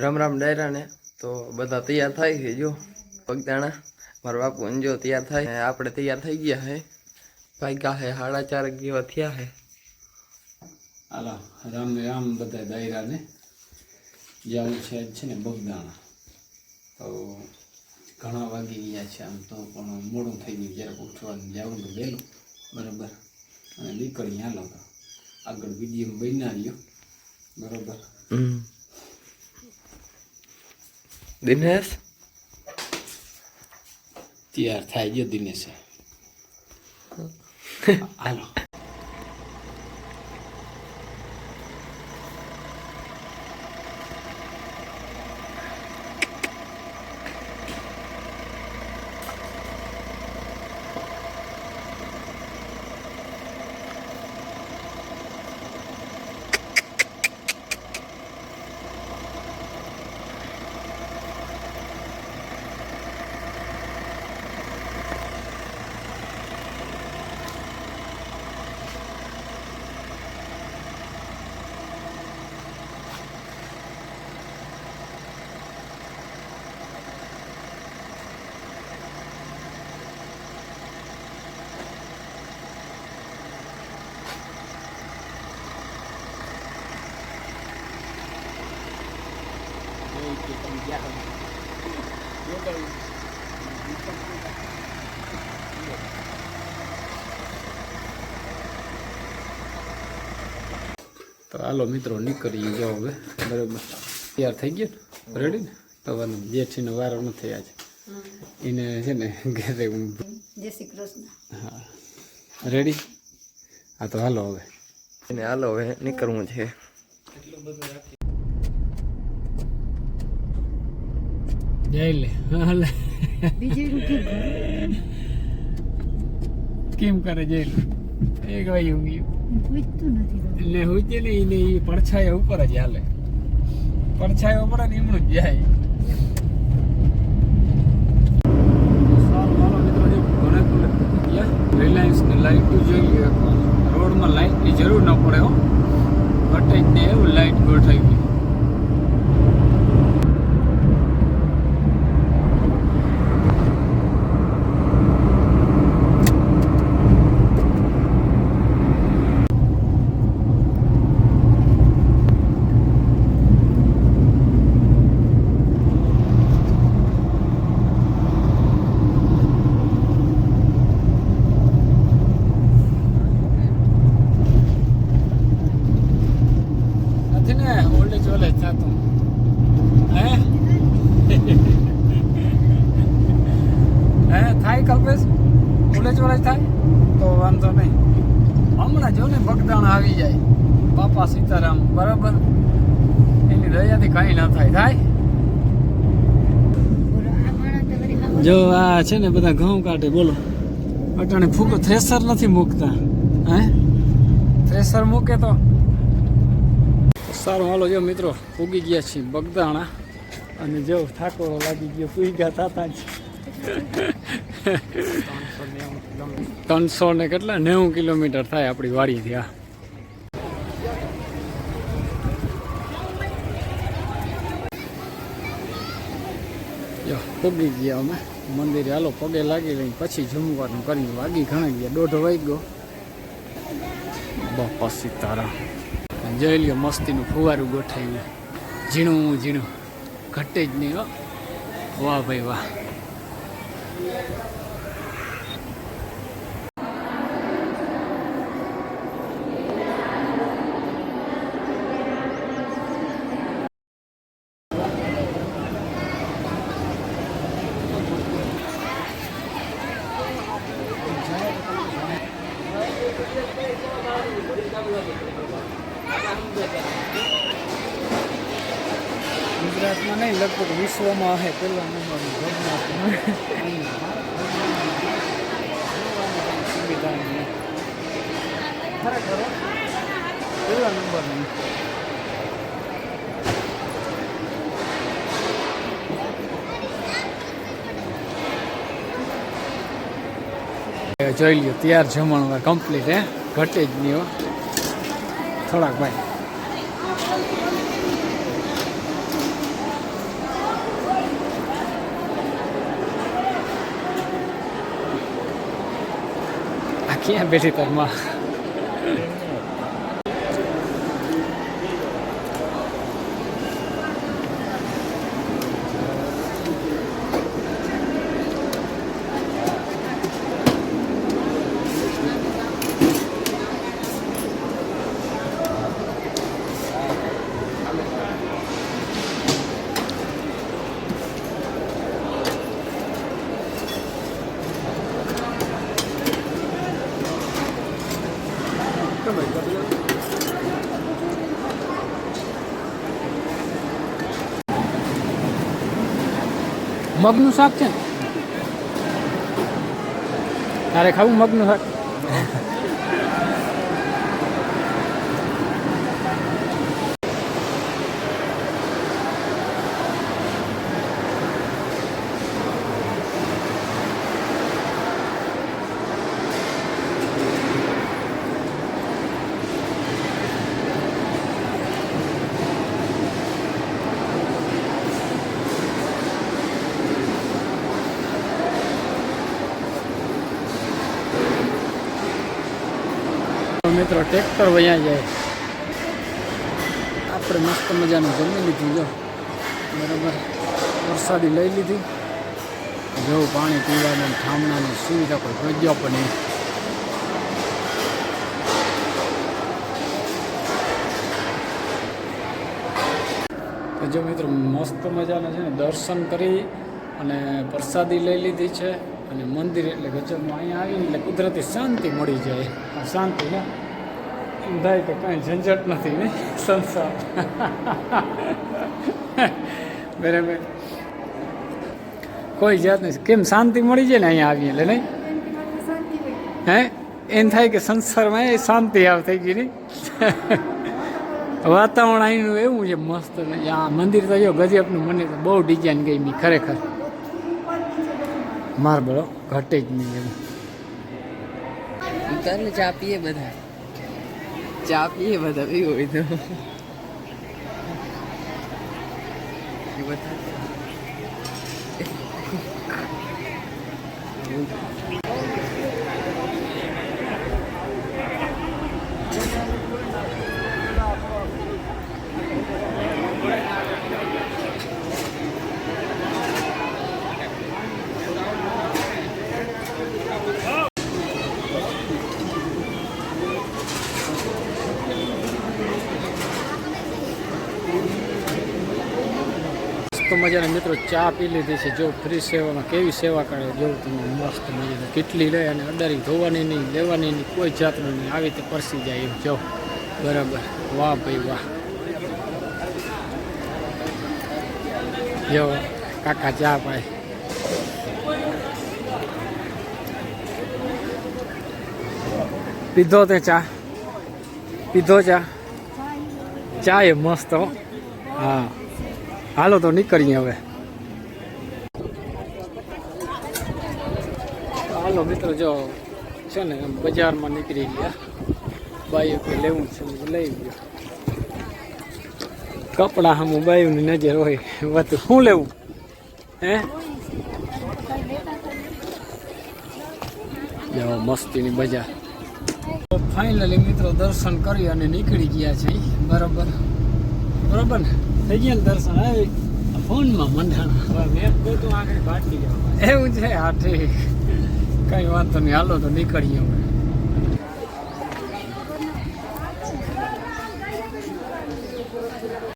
રામ રામ ડાયરા ને તો બધા તૈયાર થાય છે જો પગદાણા મારા બાપુ જો તૈયાર થાય આપણે તૈયાર થઈ ગયા હે ભાગ્યા હે 4:30 જેવા થયા હે હાલો રામ રામ બધા ડાયરા ને જવું છે ને બગદાણા તો ઘણા વાગી ગયા છે આમ તો પણ મોડું થઈ ગયું જરાક ઉઠવાનું જવું તો વહેલું બરાબર અને નીકળી હાલો તો આગળ વિડીયો બનાવ્યો બરાબર દિનેશ તૈયાર થાય ગયો દિનેશ હાલો તો હાલો મિત્રો નીકળી જાઓ હવે બરાબર તૈયાર થઈ ગયો રેડી ને તો જેઠીનો વારો નથી આજે એને છે ને ઘરે જય શ્રી કૃષ્ણ હા રેડી હા તો હાલો હવે એને હાલો હવે નીકળવું છે જઈ લે હાલે બીજું કેમ કરે જઈ લે એક વાગ્યું ગયું પૂછતું નથી એટલે હોય છે ને એને એ પડછાયા ઉપર જ હાલે પડછાયા ઉપર ને એમનું જ જાય રિલાયન્સની લાઇટ જોઈએ રોડમાં લાઇટની જરૂર ન પડે હો ઘટે જ ને એવું લાઇટ ગોઠવી ગઈ થાય કલ્પેશ કોલેજ વાળા થાય તો વાંધો નહીં હમણાં જો ને બગદાણા આવી જાય બાપા સીતારામ બરાબર એની દયાથી કંઈ ના થાય જો આ છે ને બધા ઘઉં કાઢે બોલો અટાણે ફૂકો થ્રેસર નથી મૂકતા હે થ્રેસર મૂકે તો સારું હાલો જો મિત્રો પૂગી ગયા છીએ બગદાણા અને જો ઠાકોરો લાગી ગયો પૂઈ ગયા તાતા જ 300 ને કેટલા 90 કિલોમીટર થાય આપણી વાડીથી આ પૂગી ગયા અમે મંદિરે હાલો પગે લાગી લઈને પછી જમવાનું કરી વાગી ઘણા ગયા 1:30 વાગ્યો બાપા સીતારામ જોઈ લ્યો મસ્તીનું ફુવારું ગોઠવ્યું ઝીણું ઝીણું ઘટે જ નહીં હો વાહ ભાઈ વાહ ગુજરાતમાં નહીં લગભગ વિશ્વમાં હે પહેલા નંબરનું સુવિધા ખરેખર પહેલા નંબરનું જોઈ લ્યો તૈયાર જમણવાર કમ્પ્લીટ હે ઘટે જ નહીં હો થોડાક ભાઈ ક્યાં બેઠી તાર માં? મગનું શાક છે ને? તારે ખાવું મગનું શાક? મિત્રો ટ્રેક્ટર વયા જાય. આપણે મસ્ત મજાનું જમી લીધું જો બરાબર. વરસાદી લઈ લીધી. જો પાણી પીવાનું ઠામણાની સુવિધા કોઈ ગયો પણ નહીં. તો જો મિત્રો મસ્ત મજાના છે ને દર્શન કરી અને પ્રસાદી લઈ લીધી છે. અને મંદિર એટલે ગજબમાં અહીંયા આવીને એટલે કુદરતી શાંતિ મળી જાય. આ શાંતિ ને એમ થાય કે કાંઈ ઝંઝટ નથી ને સંસાર. બરાબર કોઈ જાત નહીં. કેમ શાંતિ મળી જાય ને અહીંયા આવીએ એટલે નહીં? હે એમ થાય કે સંસારમાં એ શાંતિ થઈ ગઈ નહીં. વાતાવરણ અહીંનું એવું છે મસ્ત. આ મંદિર તો જો ગજબનું મને તો બહુ ડિઝાઇન ગઈ ખરેખર. માર્બલો ઘટે જ નહીં એવું. ઉતારને ચા પીએ બધા. ચા પીએ બધા પીવો હોય તો એ બધા મજાના મિત્રો ચા પી લીધી છે. જો ફ્રી સેવામાં કેવી સેવા કરે જોઉં તમે મસ્ત મજાની. કેટલી લે અને અડારી ધોવાની નહીં, લેવાની નહીં, કોઈ જાતનું નહીં. આવી રીતે પરસી જાય એમ જો બરાબર. વાહ ભાઈ વાહ. જો કાકા ચા પાય. પીધો તે ચા? પીધો ચા? ચા એ મસ્ત હો. હા હાલો તો નીકળીએ હવે. હાલો મિત્રો જો છે ને બજારમાં નીકળી ગયા. બાઈઓ કે લેવું છે લઈ ગયો. કપડાં સામું બાઈઓની નજર હોય વાત શું લેવું હે. જો મસ્તીની બજાર. ફાઇનલી મિત્રો દર્શન કરી અને નીકળી ગયા છે બરાબર. બરાબર ને થઈ ગયા ને દર્શન. આવી ફોનમાં મંડાણા મેપ ગોતું આગળ બાટલી જવા એવું છે. હા ઠીક કઈ વાંધો નહીં. હાલો તો નીકળીએ હવે.